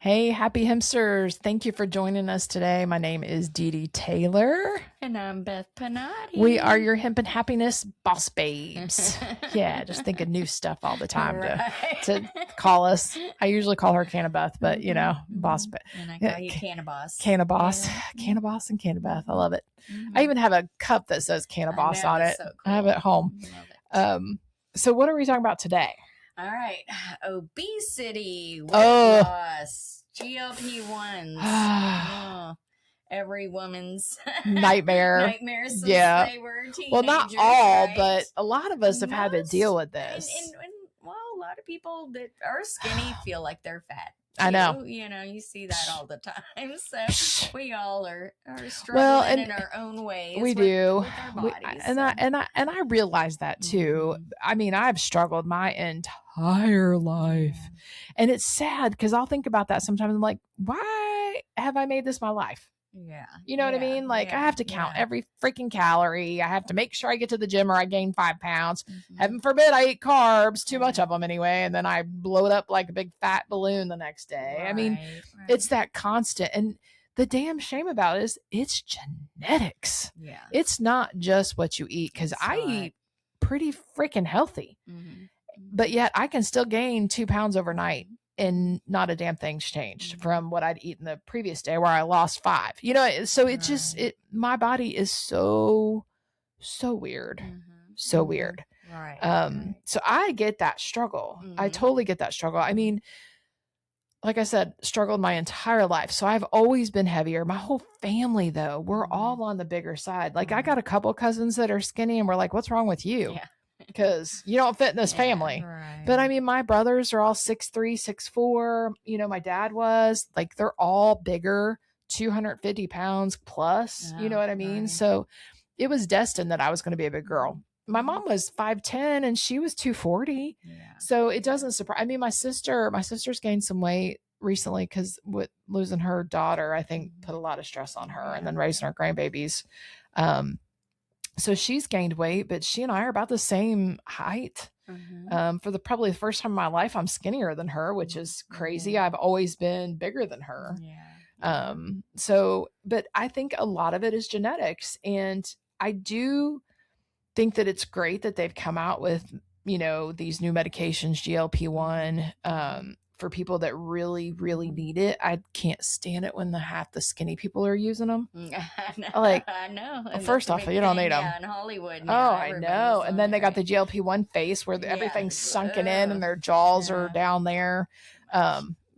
Hey, happy hemsters. Thank you for joining us today. My name is Dee Dee Taylor. And I'm Beth Panati. We are your hemp and happiness boss babes. Yeah, just think of new stuff all the time to call us. I usually call her Cannabis, but you know, boss. And I call you Cannabis. Cannabis, Cannabis and Cannabis. I love it. I even have a cup that says Cannabis on it. So cool. I have it at home. Love it. So what are we talking about today? All right. Obesity, weight loss, GLP-1s. Oh, every woman's nightmare since they were teenagers. Well, not all, right? but a lot of us have had to deal with this. And well, a lot of people that are skinny feel like they're fat. I know. You see that all the time. So we all are struggling in our own ways. We do. With our bodies, and I realize that too. I mean, I've struggled my entire life. And it's sad because I'll think about that sometimes. I'm like, why have I made this my life? Yeah. You know what I mean? Like I have to count every freaking calorie. I have to make sure I get to the gym or I gain 5 pounds. Heaven forbid I eat carbs, too much of them anyway. And then I blow it up like a big fat balloon the next day. I mean, it's that constant. And the damn shame about it is it's genetics. Yeah. It's not just what you eat because I eat pretty freaking healthy. But yet I can still gain 2 pounds overnight. And not a damn thing's changed from what I'd eaten the previous day where I lost 5. You know, so it just my body is so weird. So weird. Right. So I get that struggle. I totally get that struggle. I mean, like I said, struggled my entire life. So I've always been heavier. My whole family though, we're all on the bigger side. Like I got a couple cousins that are skinny and we're like, what's wrong with you? Yeah. Because you don't fit in this family. Right. But I mean, my brothers are all 6'3", 6'4". You know, my dad was like, they're all bigger, 250 pounds plus. You know what I mean? So it was destined that I was going to be a big girl. My mom was 5'10" and she was 240. Yeah. So it doesn't surprise. I mean, my sister's gained some weight recently because with losing her daughter, I think put a lot of stress on her and then raising her grandbabies. So she's gained weight, but she and I are about the same height. For probably the first time in my life, I'm skinnier than her, which is crazy. I've always been bigger than her. But I think a lot of it is genetics. And I do think that it's great that they've come out with, you know, these new medications, GLP-1, for people that really, really need it. I can't stand it when half the skinny people are using them. I know. Well, first off, you don't need them. Yeah, in Hollywood. I know. And then they got the GLP-1 face where everything's sunken in and their jaws are down there.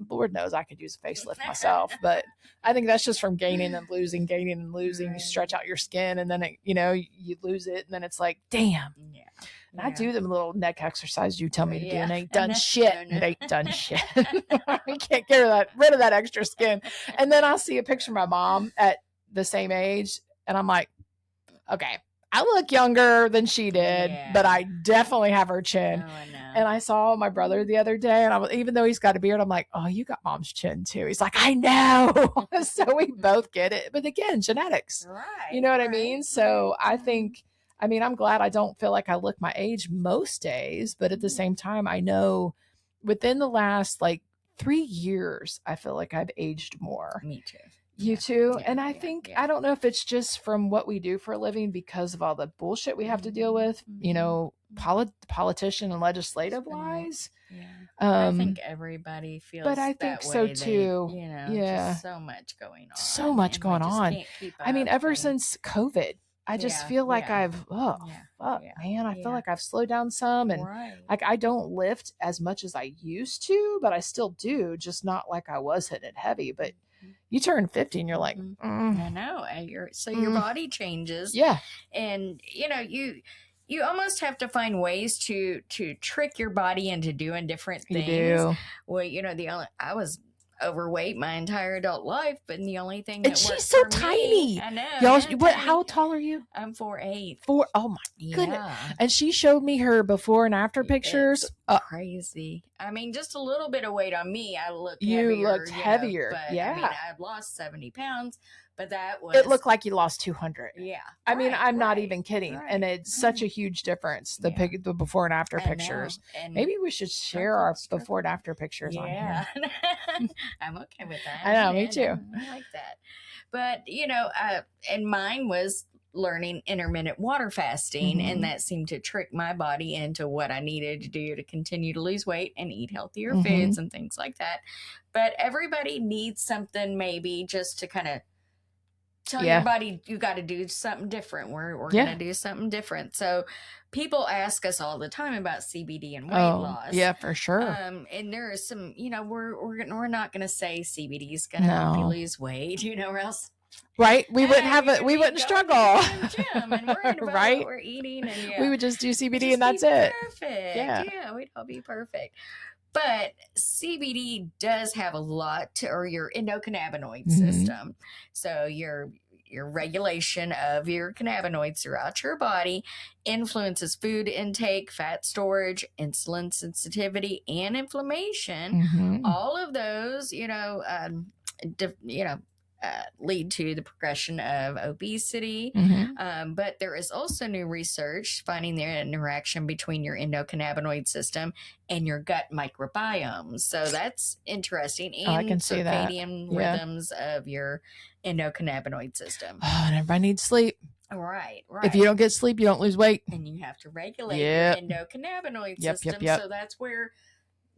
Lord knows I could use a facelift myself, but I think that's just from gaining and losing. You stretch out your skin and then, you lose it. And then it's like, damn. Yeah. And I do them little neck exercises you tell me to do, and they ain't done shit. It ain't done shit. We can't get rid of that extra skin. And then I'll see a picture of my mom at the same age, and I'm like, okay, I look younger than she did, but I definitely have her chin. Oh, I know. And I saw my brother the other day, and even though he's got a beard, I'm like, oh, you got mom's chin too. He's like, I know. So we both get it. But again, genetics. Right. You know what I mean? So I think, I'm glad I don't feel like I look my age most days, but at the same time, I know within the last 3 years, I feel like I've aged more. Me too. You too? And I think, I don't know if it's just from what we do for a living because of all the bullshit we have to deal with, politician and legislative wise. Yeah. I think everybody feels but I think so too. Just so much going on. So much going on. Ever since COVID, I just feel like I've, man, I feel like I've slowed down some and I don't lift as much as I used to, but I still do, just not like I was hitting it heavy. But you turn 50 and you're like, I know. Your body changes. Yeah. And you almost have to find ways to trick your body into doing different things. You do. Well, I was overweight my entire adult life, but the only thing and she's so tiny. I know. Y'all, how tall are you? I'm 4'8". Oh my goodness. And she showed me her before and after pictures. Crazy. Just a little bit of weight on me. I look you heavier. Looked heavier. But, yeah. I've lost 70 pounds, But that was, it looked like you lost 200. Yeah. I mean, I'm not even kidding. Right, and it's such a huge difference. The the before and after pictures. And maybe we should share our before and after pictures on here. I'm okay with that. I know, me too. I like that. But, and mine was learning intermittent water fasting, and that seemed to trick my body into what I needed to do to continue to lose weight and eat healthier foods and things like that. But everybody needs something, maybe just to kind of tell your body you got to do something different. We're going to do something different. So people ask us all the time about CBD and weight loss. Yeah, for sure. And there is some, we're not going to say CBD is going to help you lose weight, or else. Right. We wouldn't have it. We wouldn't struggle. Gym and worried about right. what we're eating. And we would just do CBD and that's it. Perfect. Yeah. We'd all be perfect. But CBD does have a lot or your endocannabinoid system. So your regulation of your cannabinoids throughout your body influences food intake, fat storage, insulin sensitivity, and inflammation. All of those, lead to the progression of obesity. But there is also new research finding the interaction between your endocannabinoid system and your gut microbiome. So that's interesting. And I can see circadian rhythms of your endocannabinoid system. Oh, and everybody needs sleep. Right. If you don't get sleep, you don't lose weight. And you have to regulate your endocannabinoid system. So that's where,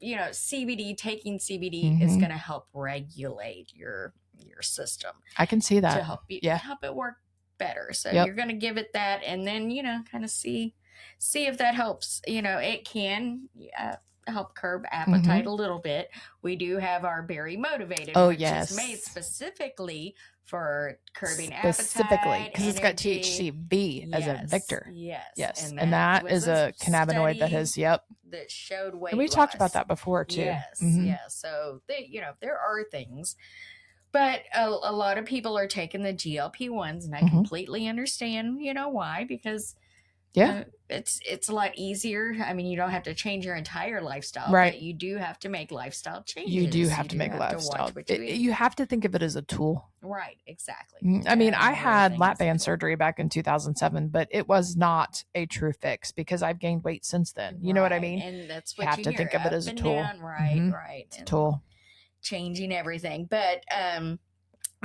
taking CBD is going to help regulate your system. I can see that. To help you help it work better. So you're going to give it that, and then kind of see if that helps. It can help curb appetite a little bit. We do have our Berry Motivated, which is made specifically for curbing appetite, because it's got THCV as a vector. Yes, and that is a cannabinoid that has that showed weight. And we talked about that before too. Yes. So there are things. But a lot of people are taking the GLP-1s, and I completely understand, why, because it's a lot easier. I mean, you don't have to change your entire lifestyle, but you do have to make lifestyle changes. You do have to make lifestyle. You have to think of it as a tool. Right, exactly. I mean, I had lap band surgery back in 2007, but it was not a true fix because I've gained weight since then. You know what I mean? And that's what you have to think of it as a tool. Right. It's a tool. Changing everything. But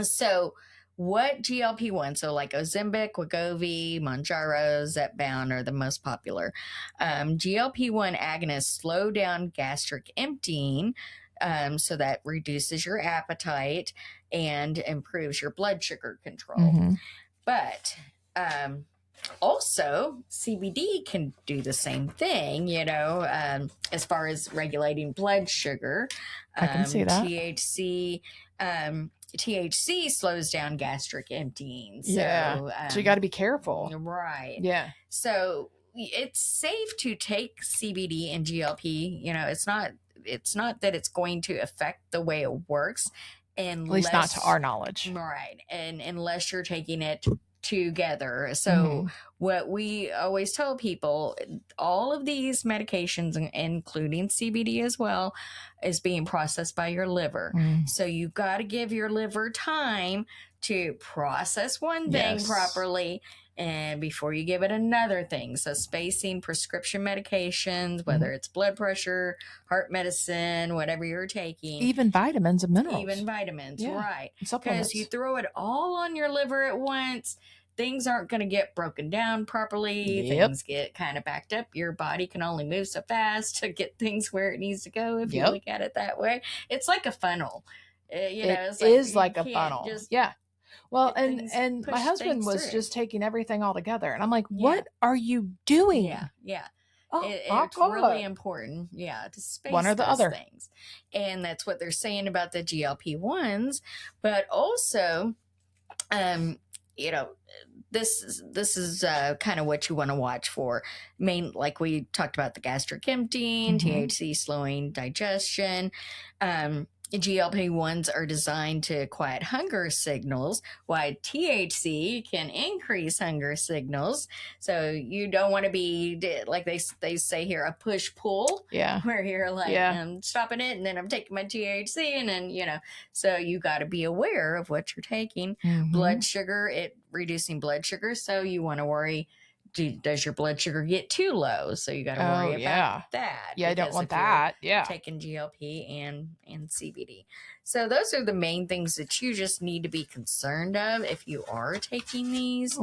so what GLP-1, so like Ozempic, Wegovy, Mounjaro, Zepbound are the most popular. GLP-1 agonists slow down gastric emptying, so that reduces your appetite and improves your blood sugar control. But also CBD can do the same thing, as far as regulating blood sugar. I can see that. THC slows down gastric emptying. So, so you got to be careful. Right. Yeah. So it's safe to take CBD and GLP. It's not that it's going to affect the way it works. At least not to our knowledge. Right. And unless you're taking it together. So what we always tell people, all of these medications, including CBD as well, is being processed by your liver. So you've got to give your liver time to process one thing properly, and before you give it another thing. So spacing prescription medications, whether it's blood pressure, heart medicine, whatever you're taking. Even vitamins and minerals. Right. Because you throw it all on your liver at once, things aren't going to get broken down properly. Things get kind of backed up. Your body can only move so fast to get things where it needs to go, if you look at it that way. It's like a funnel. It is like a funnel. Well, and my husband was just taking everything all together. And I'm like, what are you doing? Yeah. Oh, it's really important, to space one or the other things. And that's what they're saying about the GLP-1s. But also, this is kind of what you want to watch for. Like we talked about the gastric emptying, THC slowing digestion. GLP-1s are designed to quiet hunger signals, while THC can increase hunger signals. So you don't want to be, like they say here, a push-pull. Yeah. Where you're like, I'm stopping it, and then I'm taking my THC, and then, so you got to be aware of what you're taking. Blood sugar, reducing blood sugar. So you want to worry, does your blood sugar get too low? So you got to worry about that. Yeah, I don't want that. Yeah. Taking GLP and CBD. So those are the main things that you just need to be concerned of if you are taking these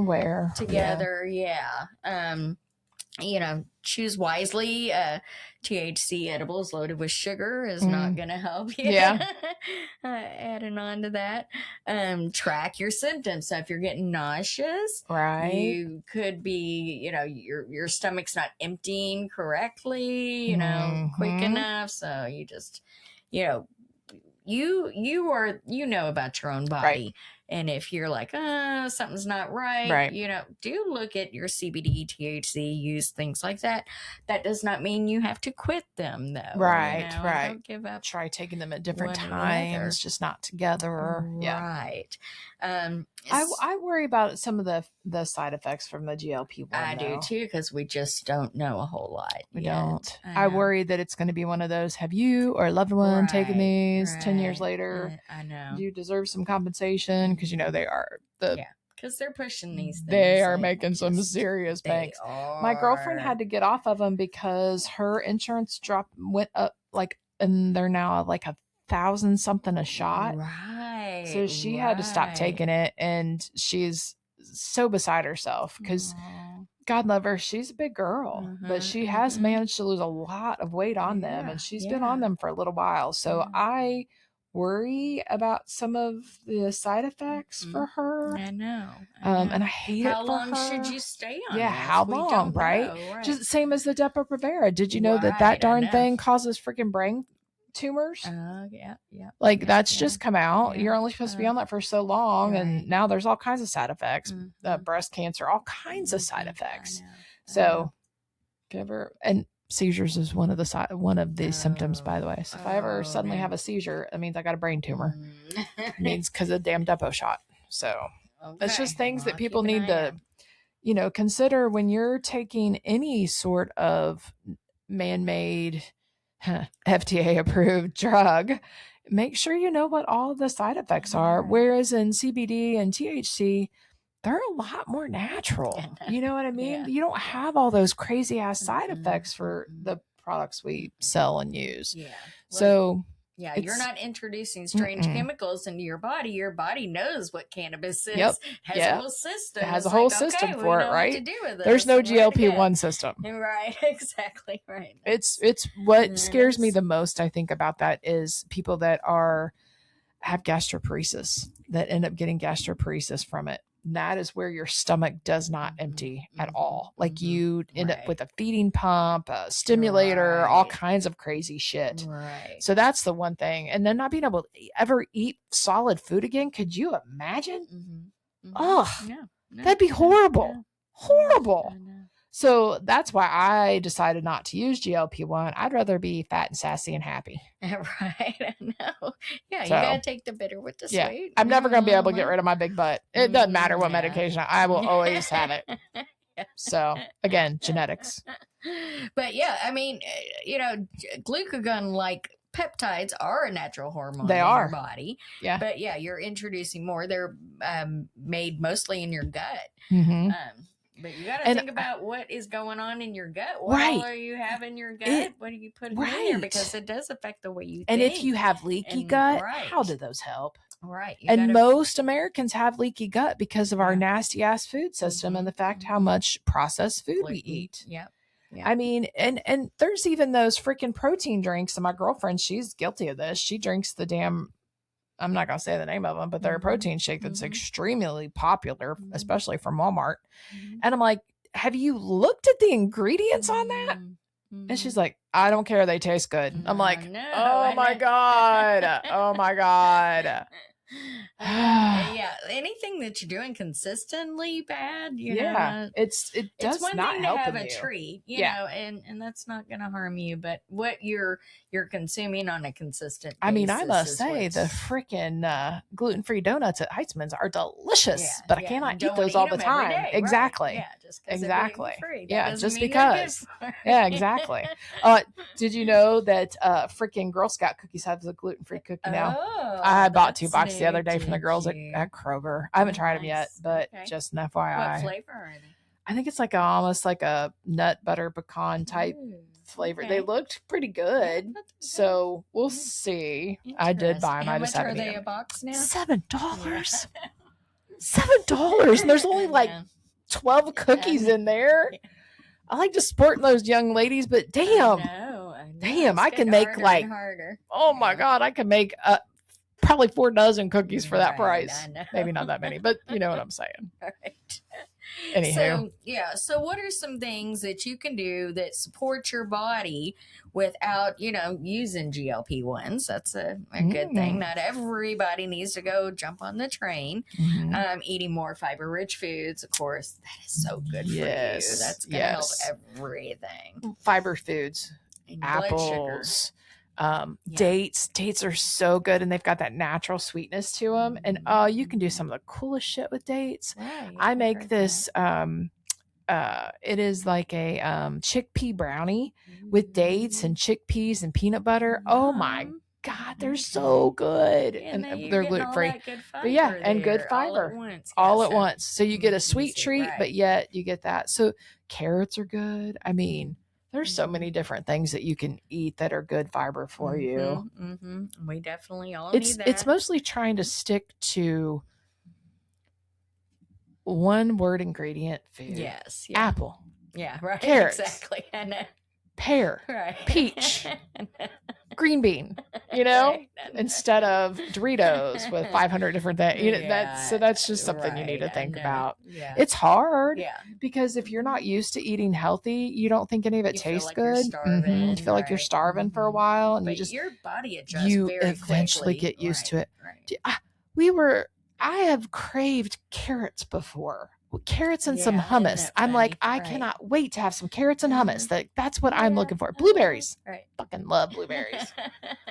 together. Yeah. Choose wisely. THC edibles loaded with sugar is not going to help you. Yeah. Adding on to that, track your symptoms. So if you're getting nauseous, you could be, your stomach's not emptying correctly, quick enough. So you just, you know about your own body. Right. And if you're like, something's not right, do look at your CBD, THC use, things like that. That does not mean you have to quit them, though. Right. Don't give up. Try taking them at different times, just not together. Right. I worry about some of the side effects from the GLP-1. I do too, because we just don't know a whole lot. We don't. I worry that it's going to be one of those, have you or a loved one taken these 10 years later? I know. You deserve some compensation, because they are because they're pushing these things. They are making some serious banks. My girlfriend had to get off of them because her insurance went up and they're now like $1,000 something a shot. Right. So she had to stop taking it, and she's so beside herself because God love her, she's a big girl, but she has managed to lose a lot of weight on them, and she's been on them for a little while. So I worry about some of the side effects for her. I know. And I hate it for her. How long should you stay on? Yeah, how long, right? Just same as the Depo-Provera. Did you know that darn thing causes freaking brain tumors? Yeah. That's just come out. You're only supposed to be on that for so long, and now there's all kinds of side effects. Breast cancer, all kinds of side effects. So, and seizures is one of the symptoms, by the way. So if I ever suddenly have a seizure, that means I got a brain tumor. It means because of the damn Depo shot. So it's just things that people need to, consider when you're taking any sort of man-made, FDA approved drug. Make sure you know what all the side effects are. Whereas in CBD and THC, they're a lot more natural. You know what I mean? You don't have all those crazy ass side effects for the products we sell and use. Yeah. So you're not introducing strange chemicals into your body. Your body knows what cannabis is. Has a whole system. It has a whole system for it, right? To do with There's no GLP-1 system. Right, exactly, right. It's what scares me the most, I think, about that is people that have gastroparesis, that end up getting gastroparesis from it. And that is where your stomach does not empty at all. Like you end up with a feeding pump, a stimulator, all kinds of crazy shit. Right. So that's the one thing. And then not being able to ever eat solid food again. Could you imagine? Oh, that'd be horrible. Horrible. So that's why I decided not to use GLP-1. I'd rather be fat and sassy and happy. Right. I know. Yeah, you got to take the bitter with the sweet. I'm never going to be able to get rid of my big butt. It doesn't matter what medication. I will always have it. So, again, genetics. But yeah, I mean, glucagon-like peptides are a natural hormone in your body. Yeah. But yeah, you're introducing more. They're made mostly in your gut. But you got to think about what is going on in your gut. What all are you have in your gut? What do you put in there? Because it does affect the way you think. And if you have leaky gut, how do those help? Right. And most Americans have leaky gut because of our nasty ass food system and the fact how much processed food we eat. Yep. I mean, and there's even those freaking protein drinks. And my girlfriend, she's guilty of this. She drinks the damn, I'm not going to say the name of them, but they're a protein shake that's extremely popular, especially from Walmart. And I'm like, have you looked at the ingredients on that? And she's like, I don't care. They taste good. I'm like, oh my God. Oh my God. Yeah, anything that you're doing consistently bad, you know, it does it's one not thing to help have a you. treat, you know, and that's not going to harm you, but what you're consuming on a consistent basis. I mean, I must say the freaking gluten-free donuts at Heitzman's are delicious, but I cannot eat those all the time. Day, exactly. Right? Yeah, just exactly. Yeah, just because. Yeah, exactly. Did you know that freaking Girl Scout cookies have the gluten-free cookie now? Oh, I bought 2 boxes the other day from the girls at Kroger. I haven't tried them yet, but just an FYI. What flavor are they? I think it's like almost like a nut butter pecan type flavor. They looked pretty good, so we'll see. I did buy them. How much are they a box now? $7. $7, and there's only like 12 cookies in there. I like to sport those young ladies, but damn, damn, I can make like, oh my God, I can make probably 4 dozen cookies for that price. Maybe not that many, but you know what I'm saying. Right. Anywho. So what are some things that you can do that support your body without, you know, using GLP-1s? That's a good thing. Not everybody needs to go jump on the train. Eating more fiber-rich foods, of course, that is so good for you. That's going to help everything. Fiber foods, and apples, dates are so good, and they've got that natural sweetness to them, and you can do some of the coolest shit with dates. I make this it is like a chickpea brownie with dates and chickpeas and peanut butter. Oh my God, they're so good. And they're gluten-free. But yeah, and good fiber all at once. So you get a sweet treat, but yet you get that. So carrots are good. I mean, there's so many different things that you can eat that are good fiber for you. We definitely all need that. It's mostly trying to stick to one word ingredient food. Yes. Yeah. Apple. Yeah, right. Carrots. Exactly. Pear. Right. Peach. Green bean. You know? Instead of Doritos with 500 different things. You know, that's just something you need to think about. Yeah. It's hard. Yeah. Because if you're not used to eating healthy, you don't think any of it tastes good. You feel like you're starving for a while, and but your body adjusts very eventually quickly. Get used to it. I have craved carrots before. Carrots and some hummus. I'm like, I cannot wait to have some carrots and hummus. That's what I'm looking for. Blueberries. Fucking love blueberries.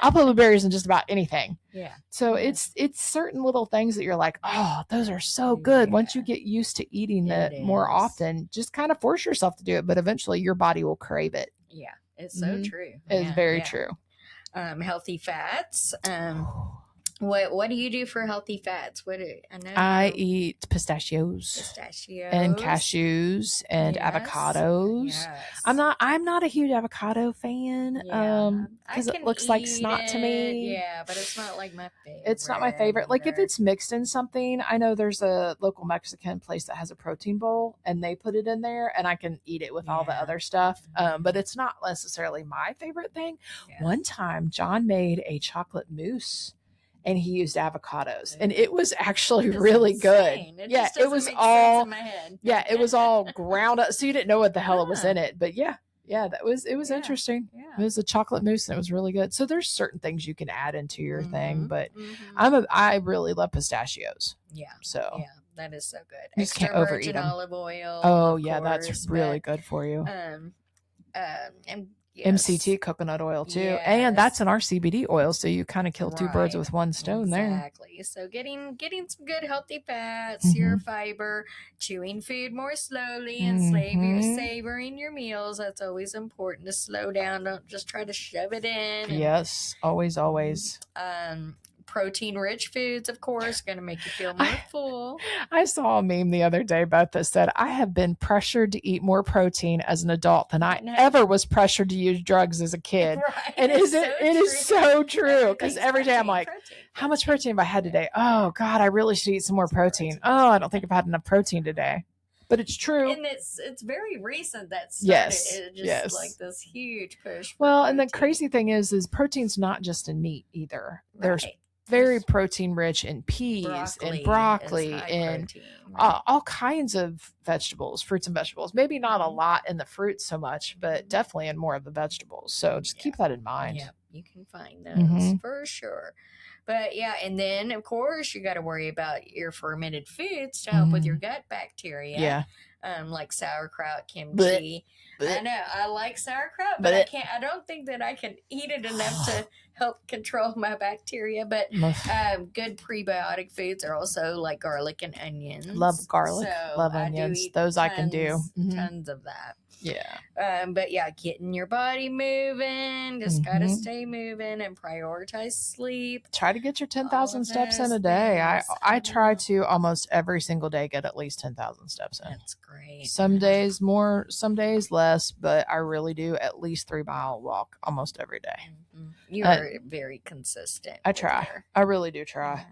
I'll put blueberries in just about anything. Yeah. So it's certain little things that you're like, oh, those are so good. Once you get used to eating that more often, just kind of force yourself to do it. But eventually your body will crave it. Yeah. It's so true. It's very true. Healthy fats. What do you do for healthy fats? I eat pistachios and cashews and avocados. Yes. I'm not a huge avocado fan because it looks like snot to me. Yeah, but it's not like my favorite. It's not my favorite. Like if it's mixed in something, I know there's a local Mexican place that has a protein bowl and they put it in there and I can eat it with all the other stuff. But it's not necessarily my favorite thing. Yeah. One time John made a chocolate mousse and he used avocados, and it was actually really good. It was all in my head. It was all ground up, so you didn't know what the hell it was in it. But it was interesting. Yeah. It was a chocolate mousse, and it was really good. So there's certain things you can add into your thing, but I really love pistachios. Yeah. So that is so good. You just can't overeat them. Olive oil. Oh yeah, that's really good for you. And MCT coconut oil too, and that's in our CBD oil, so you kind of kill 2 birds with one stone there. Exactly. So getting some good healthy fats, your fiber, chewing food more slowly, and savoring your meals. That's always important to slow down. Don't just try to shove it in. Yes, always. Protein-rich foods, of course, going to make you feel more full. I saw a meme the other day, Beth, that said, I have been pressured to eat more protein as an adult than I ever was pressured to use drugs as a kid. Right. And it is so true. Because every day I'm like, how much protein have I had today? Oh, God, I really should eat some more protein. Oh, I don't think I've had enough protein today. But it's true. And it's very recent that started. Just like this huge push. Well, and the crazy thing is protein's not just in meat either. There's very protein rich in peas and broccoli and all kinds of vegetables, fruits and vegetables. Maybe not a lot in the fruit so much, but definitely in more of the vegetables. So just keep that in mind. Yeah, you can find those for sure. But yeah, and then of course you got to worry about your fermented foods to help with your gut bacteria. Yeah. Like sauerkraut, kimchi. I know I like sauerkraut, but I don't think that I can eat it enough to help control my bacteria. But good prebiotic foods are also like garlic and onions. Love garlic. So love onions. Those I can do. Tons of that. Yeah. But yeah, getting your body moving. Just gotta stay moving and prioritize sleep. Try to get your 10,000 steps in a day. I try to almost every single day get at least 10,000 steps in. That's great. Some days more, some days less, but I really do at least 3-mile walk almost every day. You are very consistent. I try. I really do try.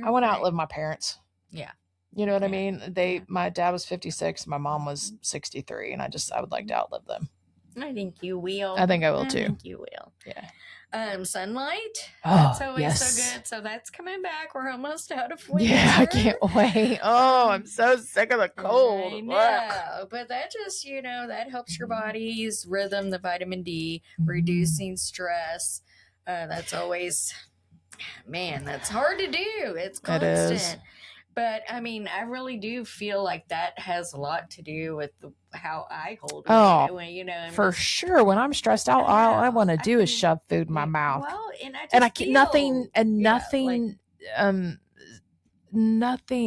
I want to outlive my parents. Yeah. You know what I mean? My dad was 56, my mom was 63, and I would like to outlive them. I think you will. I think I will too. I think you will. Yeah. Sunlight. Oh, that's always so good. So that's coming back. We're almost out of winter. Yeah, I can't wait. Oh, I'm so sick of the cold. I know, but that just, that helps your body's rhythm, the vitamin D, reducing stress. That's always, man, that's hard to do. It's constant. It is. But I mean, I really do feel like that has a lot to do with how I hold it. Oh, for sure. When I'm stressed out, all I want to do is shove food in my mouth. Well, and I can't, nothing.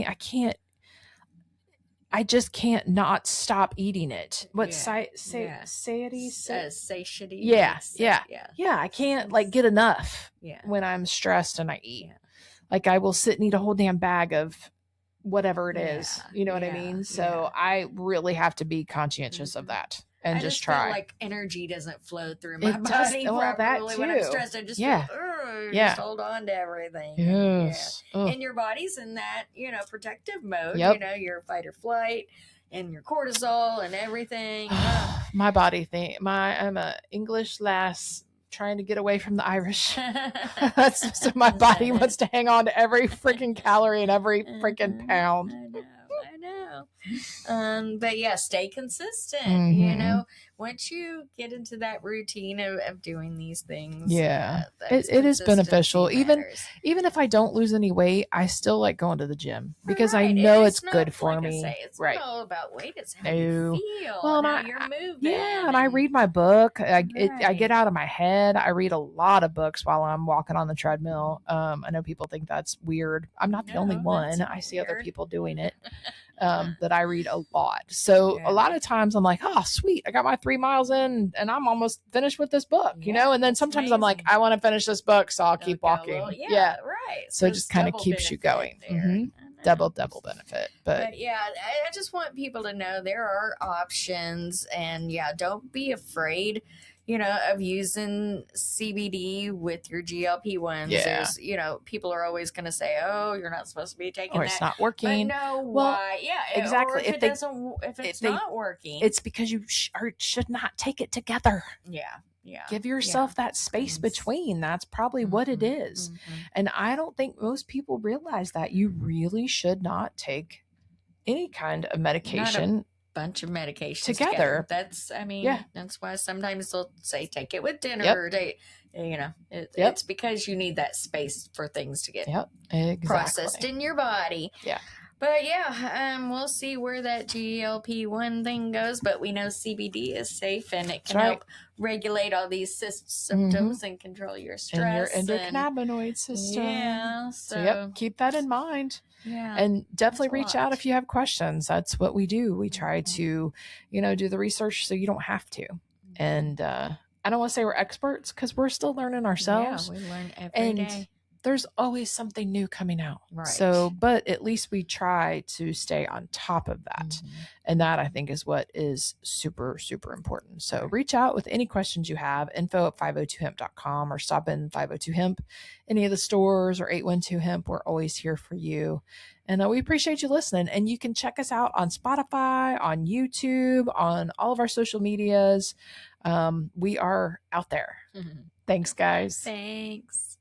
I can't. I just can't not stop eating it. What satiety? Satiety. Yeah. I can't get enough. When I'm stressed and I eat. Yeah. Like I will sit and eat a whole damn bag of whatever it is. You know what I mean? So I really have to be conscientious of that and I just try. Feel like energy doesn't flow through my body properly when I'm stressed. I just feel, just hold on to everything. Yes. And your body's in that, protective mode. Your fight or flight and your cortisol and everything. My body I'm a English lass trying to get away from the Irish. So my body wants to hang on to every freaking calorie and every freaking pound. I know. But yeah, stay consistent. Once you get into that routine of doing these things, it is beneficial. Even if I don't lose any weight, I still like going to the gym because I know it's good for me. It's not all about weight; it's how you feel. Well, and how you're moving. And I read my book. I get out of my head. I read a lot of books while I'm walking on the treadmill. I know people think that's weird. I'm not the only one. I see other people doing it. That I read a lot. So a lot of times I'm like, oh, sweet. I got my 3 miles in and I'm almost finished with this book, And then sometimes I'm like, I want to finish this book, so I'll keep walking. Right. So it just kind of keeps you going. Double benefit. But I just want people to know there are options and don't be afraid of using CBD with your GLP-1s. There's, people are always going to say, oh, you're not supposed to be taking that. Or it's not working. But no, why? Yeah, exactly. Or if it's not working. It's because you should not take it together. Yeah. Give yourself that space between. That's probably what it is. And I don't think most people realize that you really should not take any kind of medication. Bunch of medications together. That's why sometimes they'll say take it with dinner. It's because you need that space for things to get processed in your body. But we'll see where that GLP-1 thing goes. But we know CBD is safe and it can help regulate all these symptoms and control your stress and your endocannabinoid system. So keep that in mind. And definitely reach out if you have questions. That's what we do. We try to, do the research so you don't have to. And I don't want to say we're experts because we're still learning ourselves. We learn every day. There's always something new coming out. Right. So, but at least we try to stay on top of that. And that I think is what is super, super important. So reach out with any questions you have, info@502hemp.com or stop in 502 Hemp, any of the stores or 812 Hemp. We're always here for you. And we appreciate you listening. And you can check us out on Spotify, on YouTube, on all of our social medias. We are out there. Thanks, guys. Thanks.